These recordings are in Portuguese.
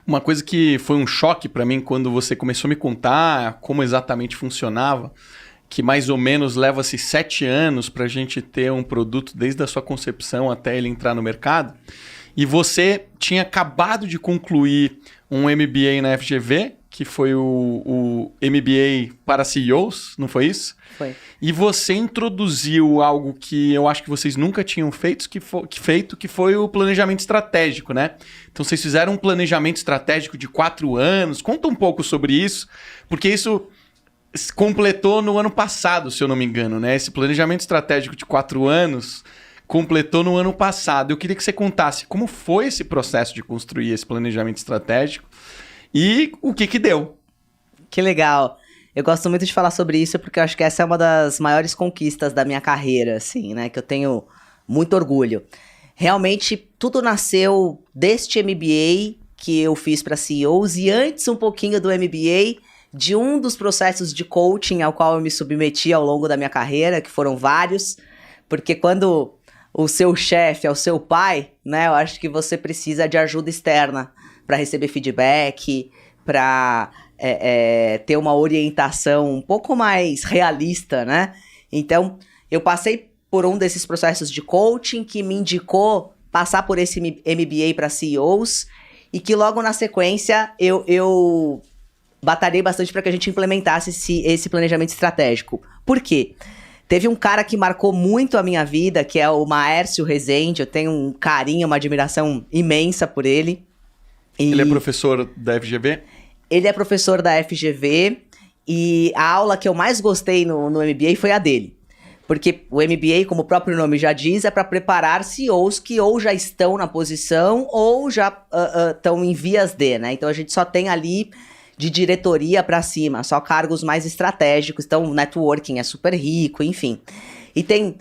Uma coisa que foi um choque para mim quando você começou a me contar como exatamente funcionava, que mais ou menos leva-se 7 anos para a gente ter um produto desde a sua concepção até ele entrar no mercado. E você tinha acabado de concluir um MBA na FGV, que foi o MBA para CEOs, não foi isso? Foi. E você introduziu algo que eu acho que vocês nunca tinham feito, que foi o planejamento estratégico, né? Então vocês fizeram um planejamento estratégico de 4 anos. Conta um pouco sobre isso, porque isso completou no ano passado, se eu não me engano, né? Esse planejamento estratégico de 4 anos completou no ano passado. Eu queria que você contasse como foi esse processo de construir esse planejamento estratégico e o que deu. Que legal. Eu gosto muito de falar sobre isso porque eu acho que essa é uma das maiores conquistas da minha carreira, assim, né? Que eu tenho muito orgulho. Realmente, tudo nasceu deste MBA que eu fiz para CEOs e antes um pouquinho do MBA de um dos processos de coaching ao qual eu me submeti ao longo da minha carreira, que foram vários, porque quando o seu chefe é o seu pai, né? Eu acho que você precisa de ajuda externa para receber feedback, para ter uma orientação um pouco mais realista, né? Então, eu passei por um desses processos de coaching que me indicou passar por esse MBA para CEOs e que logo na sequência eu batalhei bastante para que a gente implementasse esse planejamento estratégico. Por quê? Teve um cara que marcou muito a minha vida, que é o Maércio Rezende. Eu tenho um carinho, uma admiração imensa por ele. Ele é professor da FGV? Ele é professor da FGV e a aula que eu mais gostei no MBA foi a dele. Porque o MBA, como o próprio nome já diz, é para preparar CEOs que ou já estão na posição ou já estão em vias de, né? Então a gente só tem ali de diretoria para cima, só cargos mais estratégicos. Então o networking é super rico, enfim. E tem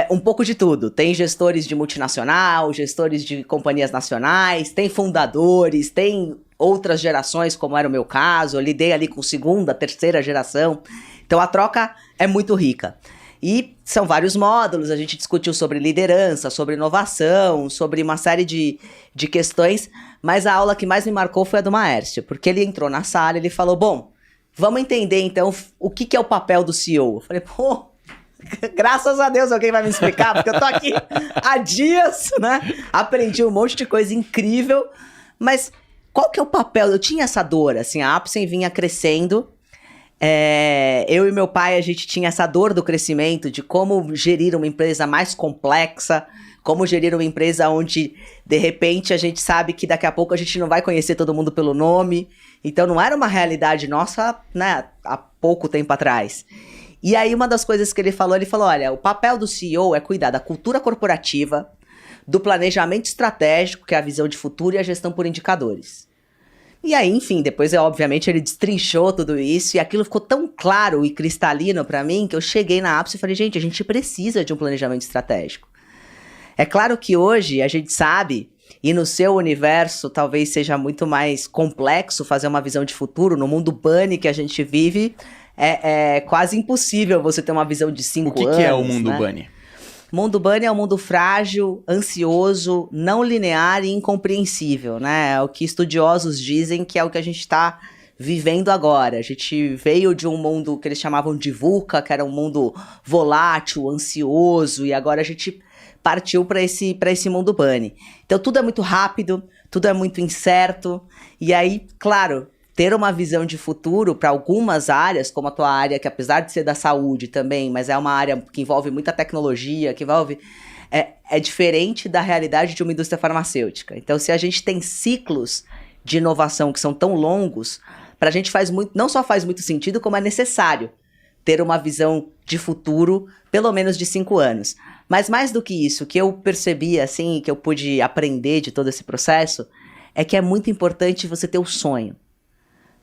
um pouco de tudo. Tem gestores de multinacional, gestores de companhias nacionais, tem fundadores, tem outras gerações, como era o meu caso. Eu lidei ali com segunda, terceira geração. Então a troca é muito rica. E são vários módulos, a gente discutiu sobre liderança, sobre inovação, sobre uma série de questões, mas a aula que mais me marcou foi a do Maércio, porque ele entrou na sala e ele falou, bom, vamos entender então o que é o papel do CEO. Eu falei, pô, graças a Deus alguém vai me explicar, porque eu tô aqui há dias, né? Aprendi um monte de coisa incrível, mas qual que é o papel? Eu tinha essa dor, assim, a Apsen vinha crescendo. Eu e meu pai, a gente tinha essa dor do crescimento, de como gerir uma empresa mais complexa, como gerir uma empresa onde, de repente, a gente sabe que daqui a pouco a gente não vai conhecer todo mundo pelo nome. Então, não era uma realidade nossa, né, há pouco tempo atrás. E aí, uma das coisas que ele falou, olha, o papel do CEO é cuidar da cultura corporativa, do planejamento estratégico, que é a visão de futuro, e a gestão por indicadores. E aí, enfim, depois, obviamente, ele destrinchou tudo isso e aquilo ficou tão claro e cristalino pra mim que eu cheguei na Apsen e falei, gente, a gente precisa de um planejamento estratégico. É claro que hoje a gente sabe, e no seu universo talvez seja muito mais complexo fazer uma visão de futuro, no mundo bunny que a gente vive, é quase impossível você ter uma visão de 5 anos. O que é o mundo bunny? Mundo bunny é um mundo frágil, ansioso, não linear e incompreensível, né? É o que estudiosos dizem que é o que a gente está vivendo agora. A gente veio de um mundo que eles chamavam de VUCA, que era um mundo volátil, ansioso, e agora a gente partiu para esse mundo bunny. Então tudo é muito rápido, tudo é muito incerto, e aí, claro, ter uma visão de futuro para algumas áreas, como a tua área, que apesar de ser da saúde também, mas é uma área que envolve muita tecnologia, que envolve... É diferente da realidade de uma indústria farmacêutica. Então, se a gente tem ciclos de inovação que são tão longos, para a gente não só faz muito sentido, como é necessário ter uma visão de futuro, pelo menos de 5 anos. Mas mais do que isso, o que eu percebi, assim, que eu pude aprender de todo esse processo, é que é muito importante você ter o sonho.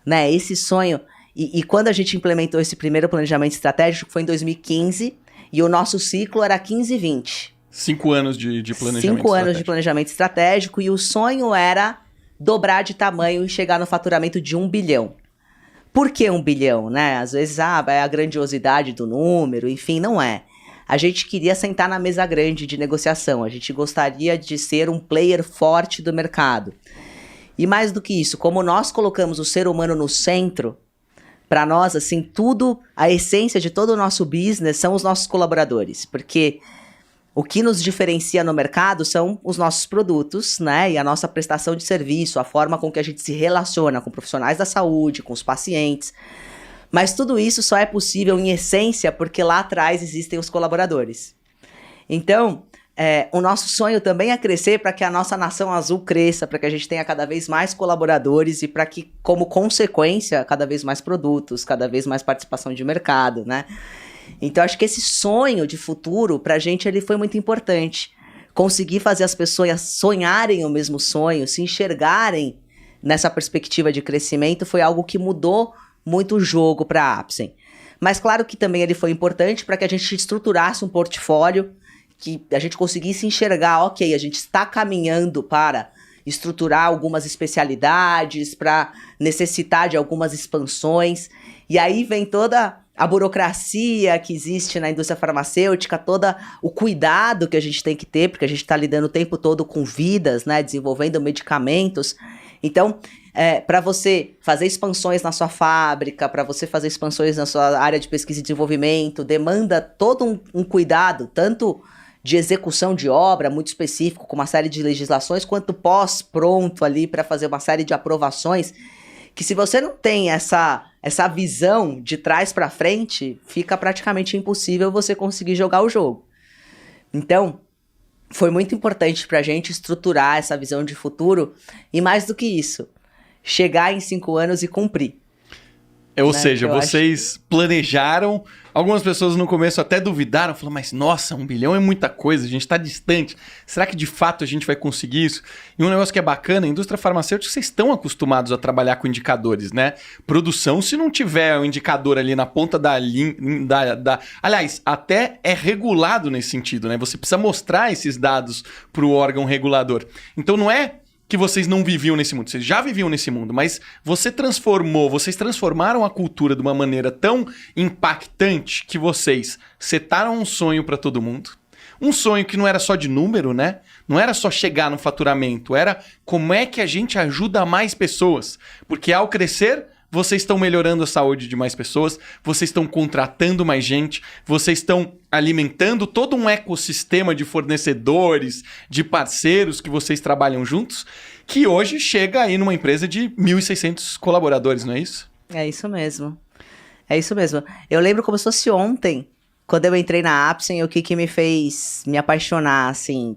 Né, esse sonho, e quando a gente implementou esse primeiro planejamento estratégico foi em 2015, e o nosso ciclo era 15-20. 5 anos de planejamento 5 anos de planejamento estratégico, e o sonho era dobrar de tamanho e chegar no faturamento de 1 bilhão. Por que 1 bilhão, né? Às vezes, é a grandiosidade do número, enfim, não é. A gente queria sentar na mesa grande de negociação, a gente gostaria de ser um player forte do mercado. E mais do que isso, como nós colocamos o ser humano no centro, para nós, assim, tudo, a essência de todo o nosso business são os nossos colaboradores, porque o que nos diferencia no mercado são os nossos produtos, né, e a nossa prestação de serviço, a forma com que a gente se relaciona com profissionais da saúde, com os pacientes. Mas tudo isso só é possível em essência porque lá atrás existem os colaboradores. Então, o nosso sonho também é crescer para que a nossa nação azul cresça, para que a gente tenha cada vez mais colaboradores e para que, como consequência, cada vez mais produtos, cada vez mais participação de mercado, né? Então, acho que esse sonho de futuro, para a gente, ele foi muito importante. Conseguir fazer as pessoas sonharem o mesmo sonho, se enxergarem nessa perspectiva de crescimento, foi algo que mudou muito o jogo para a Apsen. Mas, claro que também ele foi importante para que a gente estruturasse um portfólio, que a gente conseguisse enxergar, ok, a gente está caminhando para estruturar algumas especialidades, para necessitar de algumas expansões, e aí vem toda a burocracia que existe na indústria farmacêutica, todo o cuidado que a gente tem que ter, porque a gente está lidando o tempo todo com vidas, né, desenvolvendo medicamentos. Então, para você fazer expansões na sua fábrica, para você fazer expansões na sua área de pesquisa e desenvolvimento, demanda todo um cuidado, tanto de execução de obra muito específico, com uma série de legislações, quanto pós-pronto ali para fazer uma série de aprovações, que se você não tem essa visão de trás para frente, fica praticamente impossível você conseguir jogar o jogo. Então, foi muito importante para a gente estruturar essa visão de futuro, e mais do que isso, chegar em 5 anos e cumprir. Ou seja, vocês planejaram, algumas pessoas no começo até duvidaram, falaram, mas nossa, 1 bilhão é muita coisa, a gente está distante, será que de fato a gente vai conseguir isso? E um negócio que é bacana, a indústria farmacêutica, vocês estão acostumados a trabalhar com indicadores, né? Produção, se não tiver um indicador ali na ponta da linha, aliás, até é regulado nesse sentido, né? Você precisa mostrar esses dados para o órgão regulador. Então não é que vocês não viviam nesse mundo, vocês já viviam nesse mundo, mas vocês transformaram a cultura de uma maneira tão impactante que vocês setaram um sonho para todo mundo. Um sonho que não era só de número, né? Não era só chegar no faturamento, era como é que a gente ajuda mais pessoas. Porque ao crescer, vocês estão melhorando a saúde de mais pessoas, vocês estão contratando mais gente, vocês estão alimentando todo um ecossistema de fornecedores, de parceiros que vocês trabalham juntos, que hoje chega aí numa empresa de 1.600 colaboradores, não é isso? É isso mesmo. É isso mesmo. Eu lembro como se fosse ontem, quando eu entrei na Apsen, o que me fez me apaixonar, assim,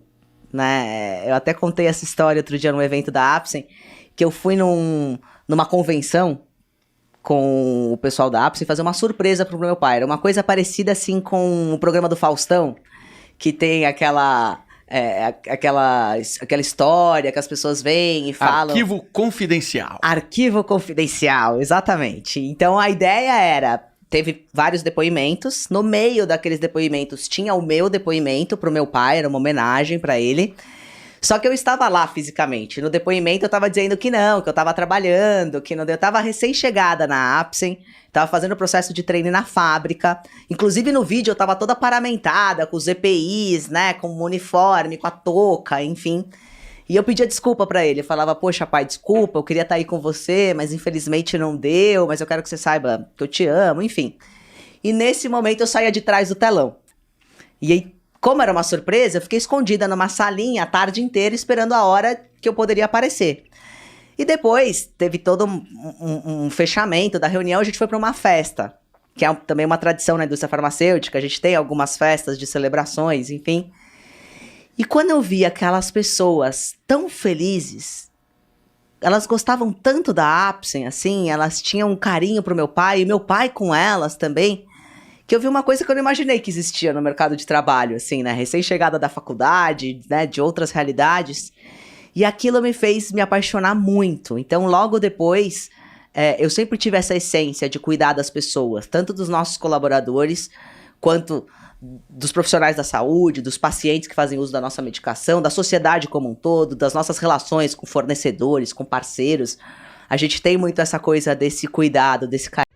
né? Eu até contei essa história outro dia no evento da Apsen, que eu fui numa convenção com o pessoal da Apsen fazer uma surpresa pro meu pai. Era uma coisa parecida assim com o programa do Faustão, que tem aquela história que as pessoas vêm e falam... Arquivo confidencial. Arquivo confidencial, exatamente. Então a ideia era... Teve vários depoimentos. No meio daqueles depoimentos tinha o meu depoimento pro meu pai, era uma homenagem para ele. Só que eu estava lá fisicamente. No depoimento eu estava dizendo que não, que eu estava trabalhando, que não deu. Eu estava recém-chegada na Apsen, estava fazendo o processo de treino na fábrica. Inclusive no vídeo eu estava toda paramentada, com os EPIs, né, com o uniforme, com a touca, enfim. E eu pedia desculpa pra ele. Eu falava, poxa pai, desculpa, eu queria estar aí com você, mas infelizmente não deu, mas eu quero que você saiba que eu te amo, enfim. E nesse momento eu saía de trás do telão. E aí, como era uma surpresa, eu fiquei escondida numa salinha a tarde inteira esperando a hora que eu poderia aparecer. E depois teve todo um fechamento da reunião, a gente foi para uma festa, que é também uma tradição na indústria farmacêutica, a gente tem algumas festas de celebrações, enfim. E quando eu vi aquelas pessoas tão felizes, elas gostavam tanto da Apsen, assim, elas tinham um carinho pro meu pai, e meu pai com elas também, que eu vi uma coisa que eu não imaginei que existia no mercado de trabalho, assim, né? Recém-chegada da faculdade, né? De outras realidades. E aquilo me fez me apaixonar muito. Então, logo depois, eu sempre tive essa essência de cuidar das pessoas, tanto dos nossos colaboradores, quanto dos profissionais da saúde, dos pacientes que fazem uso da nossa medicação, da sociedade como um todo, das nossas relações com fornecedores, com parceiros. A gente tem muito essa coisa desse cuidado, desse carinho.